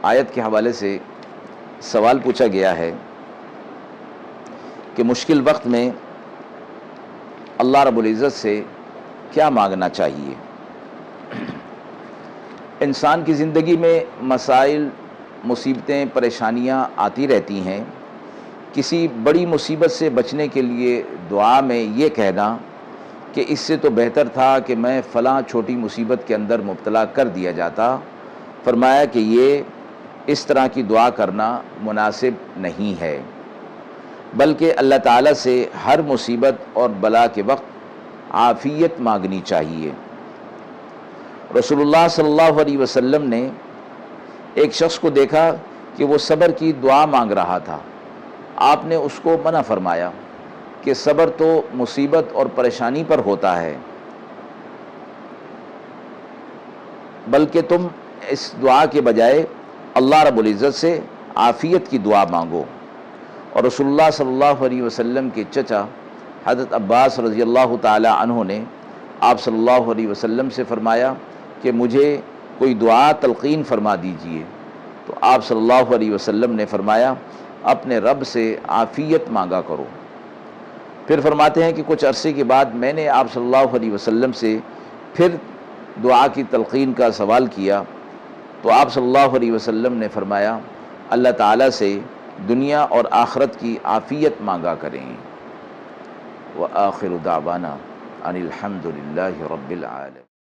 آیت کے حوالے سے سوال پوچھا گیا ہے کہ مشکل وقت میں اللہ رب العزت سے کیا مانگنا چاہیے۔ انسان کی زندگی میں مسائل، مصیبتیں، پریشانیاں آتی رہتی ہیں۔ کسی بڑی مصیبت سے بچنے کے لیے دعا میں یہ کہنا کہ اس سے تو بہتر تھا کہ میں فلاں چھوٹی مصیبت کے اندر مبتلا کر دیا جاتا، فرمایا کہ یہ اس طرح کی دعا کرنا مناسب نہیں ہے، بلکہ اللہ تعالیٰ سے ہر مصیبت اور بلا کے وقت عافیت مانگنی چاہیے۔ رسول اللہ صلی اللہ علیہ وسلم نے ایک شخص کو دیکھا کہ وہ صبر کی دعا مانگ رہا تھا۔ آپ نے اس کو منع فرمایا کہ صبر تو مصیبت اور پریشانی پر ہوتا ہے، بلکہ تم اس دعا کے بجائے اللہ رب العزت سے عافیت کی دعا مانگو۔ اور رسول اللہ صلی اللہ علیہ وسلم کے چچا حضرت عباس رضی اللہ تعالی عنہ نے آپ صلی اللہ علیہ وسلم سے فرمایا کہ مجھے کوئی دعا تلقین فرما دیجئے، تو آپ صلی اللہ علیہ وسلم نے فرمایا اپنے رب سے عافیت مانگا کرو۔ پھر فرماتے ہیں کہ کچھ عرصے کے بعد میں نے آپ صلی اللہ علیہ وسلم سے پھر دعا کی تلقین کا سوال کیا، تو آپ صلی اللہ علیہ وسلم نے فرمایا اللہ تعالیٰ سے دنیا اور آخرت کی عافیت مانگا کریں۔ وآخر دعوانا ان الحمد للہ رب العالمین۔